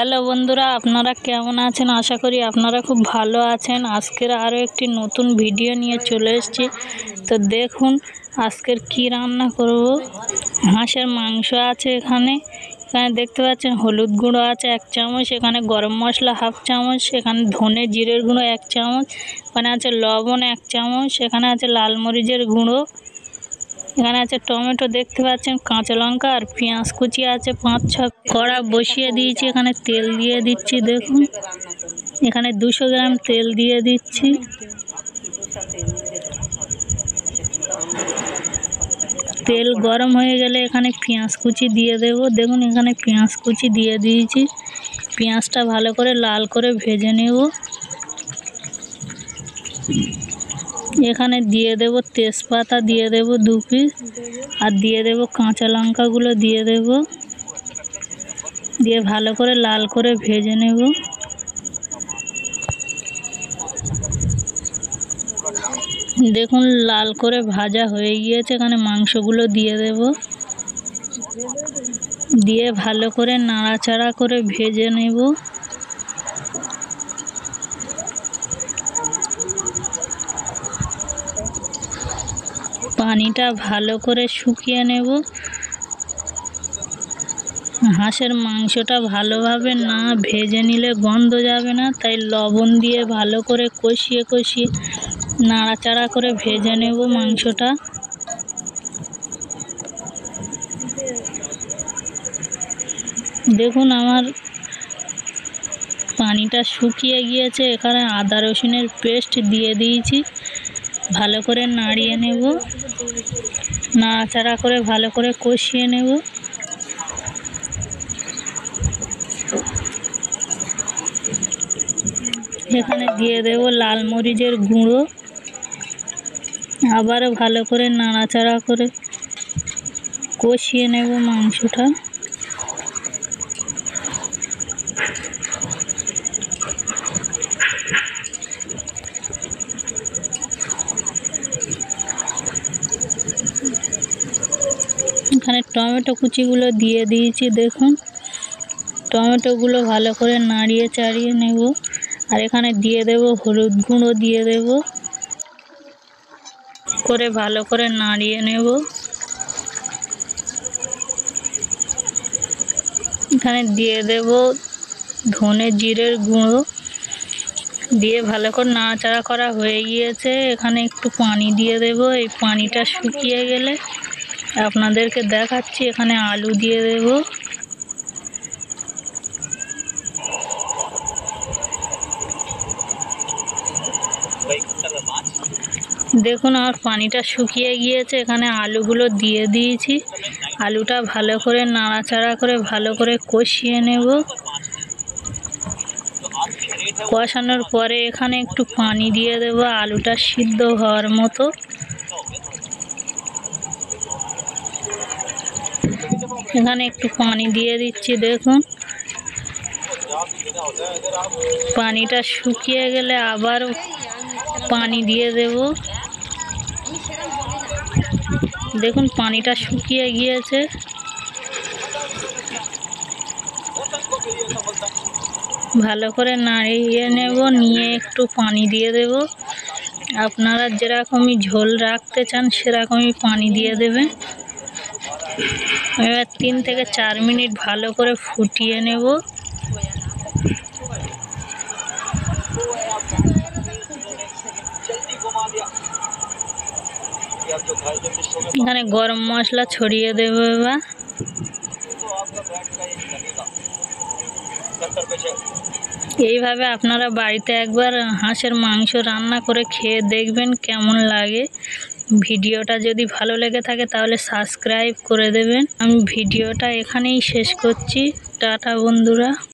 Hello বন্ধুরা, আপনারা কেমন আছেন? আশা করি আপনারা খুব ভালো আছেন। আজকের আরও একটি নতুন ভিডিও নিয়ে চলে এসেছি। তো দেখুন আজকের কি রান্না করব। হাঁসের মাংস আছে এখানে দেখতে পাচ্ছেন। হলুদ গুঁড়ো আছে 1 চামচ, এখানে গরম মশলা 1/2 চামচ, এখানে ধনে জিরের গুঁড়ো 1 চামচ, এখানে আছে লবণ 1 চামচ, এখানে আছে লাল মরিচের গুঁড়ো, এখানে আছে টমেটো দেখতে পাচ্ছেন, কাঁচা লঙ্কা আর পেঁয়াজ কুচি আছে 5-6। কড়া বসিয়ে দিয়েছি, এখানে তেল দিয়ে দিচ্ছি। দেখুন এখানে 200 গ্রাম তেল দিয়ে দিচ্ছি। তেল গরম হয়ে গেলে এখানে পেঁয়াজ কুচি দিয়ে দেব। দেখুন এখানে পেঁয়াজ কুচি দিয়ে দিয়েছি। পেঁয়াজটা ভালো করে লাল করে ভেজে নেব। এখানে দিয়ে দেব তেজপাতা, দিয়ে দেব 2 পিস, আর দিয়ে দেব কাঁচা লঙ্কাগুলো দিয়ে দেব, দিয়ে ভালো করে লাল করে ভেজে নেব। দেখুন লাল করে ভাজা হয়ে গিয়েছে। এখানে মাংসগুলো দিয়ে দেব, দিয়ে ভালো করে নাড়াচাড়া করে ভেজে নেব। পানিটা ভালো করে শুকিয়ে নেব। হাঁসের মাংসটা ভালোভাবে না ভেজে নিলে গন্ধ যাবে না, তাই লবণ দিয়ে ভালো করে কষিয়ে কষিয়ে নাড়াচাড়া করে ভেজে নেব মাংসটা। দেখুন আমার পানিটা শুকিয়ে গিয়েছে। এখানে আদা রসুনের পেস্ট দিয়ে দিয়েছি, ভালো করে নাড়িয়ে নেব, নাড়াচাড়া করে ভালো করে কষিয়ে নেব। এখানে দিয়ে দেব লাল মরিচের গুঁড়ো, আবারও ভালো করে নাড়াচাড়া করে কষিয়ে নেব মাংসটা। এখানে টমেটো কুচিগুলো দিয়ে দিয়েছি। দেখুন টমেটোগুলো ভালো করে নাড়িয়ে চাড়িয়ে নেব। আর এখানে দিয়ে দেব হলুদ গুঁড়ো, দিয়ে দেব করে ভালো করে নাড়িয়ে নেব। এখানে দিয়ে দেব ধনে জিরের গুঁড়ো, দিয়ে ভালো করে নাড়াচাড়া করা হয়ে গিয়েছে। এখানে একটু পানি দিয়ে দেব। এই পানিটা শুকিয়ে গেলে আপনাদেরকে দেখাচ্ছি। এখানে আলু দিয়ে দেব। দেখুন আমার পানিটা শুকিয়ে গিয়েছে। এখানে আলুগুলো দিয়ে দিয়েছি। আলুটা ভালো করে নাড়াচাড়া করে ভালো করে কষিয়ে নেব। কষানোর পরে এখানে একটু পানি দিয়ে দেব আলুটা সিদ্ধ হওয়ার মতো। এখানে একটু পানি দিয়ে দিচ্ছি। দেখুন পানিটা শুকিয়ে গেলে আবার পানি দিয়ে দেব। দেখুন পানিটা শুকিয়ে গিয়েছে। ভালো করে নাড়িয়ে নেব, নিয়ে একটু পানি দিয়ে দেব। আপনারা যেরকমই ঝোল রাখতে চান সেরকমই পানি দিয়ে দেবেন। এবার 3 থেকে 4 মিনিট ভালো করে ফুটিয়ে নেব। এখানে গরম মশলা ছড়িয়ে দেব। এবার এইভাবে আপনারা বাড়িতে একবার হাঁসের মাংস রান্না করে খেয়ে দেখবেন কেমন লাগে। ভিডিওটা যদি ভালো লেগে থাকে তাহলে সাবস্ক্রাইব করে দেবেন। আমি ভিডিওটা এখানেই শেষ করছি। টাটা বন্ধুরা।